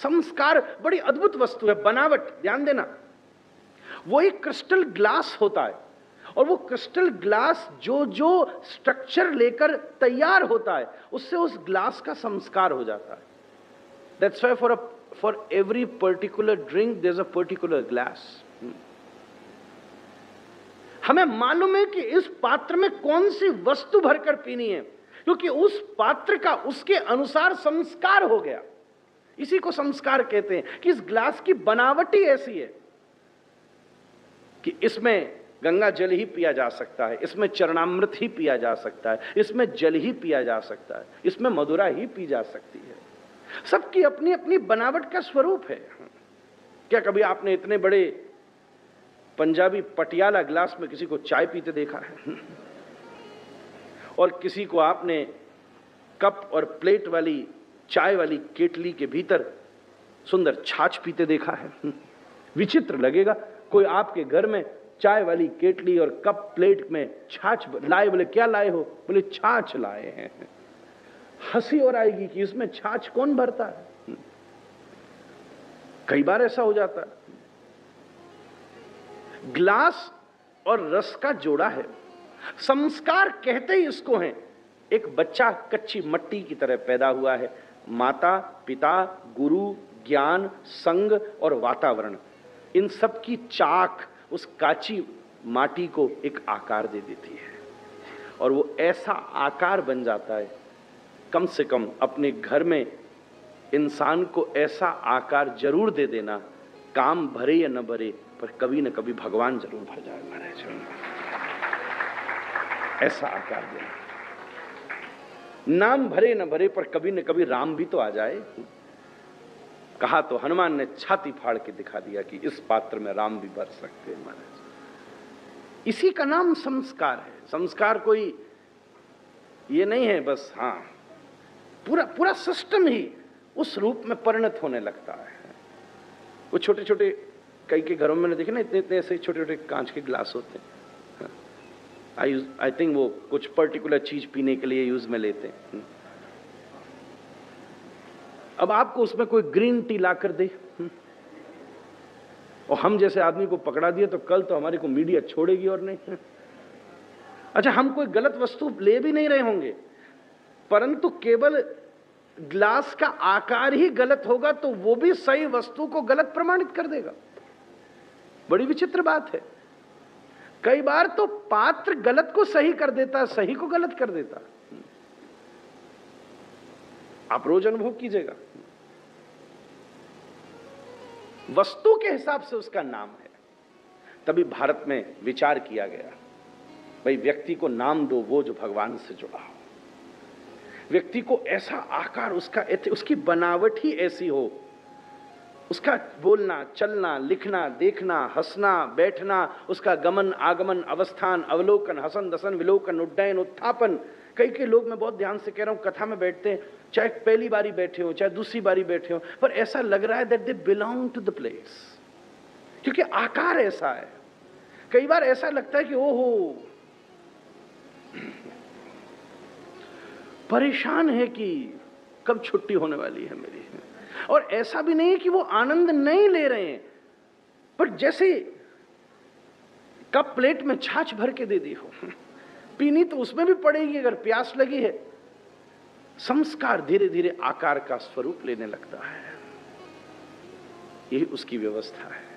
संस्कार बड़ी अद्भुत वस्तु है, बनावट, ध्यान देना। वो एक क्रिस्टल ग्लास होता है और वो क्रिस्टल ग्लास जो जो स्ट्रक्चर लेकर तैयार होता है उससे उस ग्लास का संस्कार हो जाता है। That's why for every particular drink there is a particular glass. हमें मालूम है कि इस पात्र में कौन सी वस्तु भरकर पीनी है, क्योंकि उस पात्र का उसके अनुसार संस्कार हो गया। इसी को संस्कार कहते हैं कि इस ग्लास की बनावट ही ऐसी है कि इसमें गंगा जल ही पिया जा सकता है, इसमें चरणामृत ही पिया जा सकता है, इसमें जल ही पिया जा सकता है, इसमें मधुरा ही पी जा सकती है। सबकी अपनी अपनी बनावट का स्वरूप है। क्या कभी आपने इतने बड़े पंजाबी पटियाला ग्लास में किसी को चाय पीते देखा है? और किसी को आपने कप और प्लेट वाली चाय वाली केटली के भीतर सुंदर छाछ पीते देखा है? विचित्र लगेगा। कोई आपके घर में चाय वाली केटली और कप प्लेट में छाछ लाए, बोले क्या लाए हो? बोले छाछ लाए हैं। हंसी और आएगी कि इसमें छाछ कौन भरता है। कई बार ऐसा हो जाता है। ग्लास और रस का जोड़ा है। संस्कार कहते ही इसको हैं। एक बच्चा कच्ची मट्टी की तरह पैदा हुआ है। माता, पिता, गुरु, ज्ञान, संग और वातावरण, इन सब की चाक उस काची माटी को एक आकार दे देती है और वो ऐसा आकार बन जाता है। कम से कम अपने घर में इंसान को ऐसा आकार जरूर दे देना, काम भरे या न भरे पर कभी न कभी भगवान जरूर भर जाए महाराज। ऐसा आकार देना, नाम भरे न भरे पर कभी न कभी राम भी तो आ जाए। कहा तो हनुमान ने छाती फाड़ के दिखा दिया कि इस पात्र में राम भी भर सकते हैं महाराज। इसी का नाम संस्कार है। संस्कार कोई ये नहीं है बस, हाँ, पूरा पूरा सिस्टम ही उस रूप में परिणत होने लगता है। वो छोटे छोटे कई के घरों में देखे ना, इतने इतने ऐसे छोटे छोटे कांच के ग्लास होते हैं। आई थिंक वो कुछ पर्टिकुलर चीज पीने के लिए यूज में लेते हैं। अब आपको उसमें कोई ग्रीन टी ला कर दे और हम जैसे आदमी को पकड़ा दिया तो कल तो हमारे को मीडिया छोड़ेगी और नहीं। अच्छा, हम कोई गलत वस्तु ले भी नहीं रहे होंगे, परंतु केवल ग्लास का आकार ही गलत होगा तो वो भी सही वस्तु को गलत प्रमाणित कर देगा। बड़ी विचित्र बात है। कई बार तो पात्र गलत को सही कर देता, सही को गलत कर देता। आप रोज अनुभव कीजिएगा। वस्तु के हिसाब से उसका नाम है। तभी भारत में विचार किया गया, भाई व्यक्ति को नाम दो वो जो भगवान से जुड़ा हो। व्यक्ति को ऐसा आकार, उसकी बनावट ही ऐसी हो, उसका बोलना, चलना, लिखना, देखना, हंसना, बैठना, उसका गमन, आगमन, अवस्थान, अवलोकन, हसन, दसन, विलोकन, उड्डयन, उत्थापन। कई लोग, मैं बहुत ध्यान से कह रहा हूं, कथा में बैठते हैं, चाहे पहली बारी बैठे हो चाहे दूसरी बारी बैठे हो, पर ऐसा लग रहा है that they belong to the place, क्योंकि आकार ऐसा है। कई बार ऐसा लगता है कि ओहो, परेशान है कि कब छुट्टी होने वाली है मेरी। और ऐसा भी नहीं है कि वो आनंद नहीं ले रहे हैं, पर जैसे कप प्लेट में छाछ भर के दे दी हो, पीनी तो उसमें भी पड़ेगी अगर प्यास लगी है। संस्कार धीरे धीरे आकार का स्वरूप लेने लगता है। यही उसकी व्यवस्था है।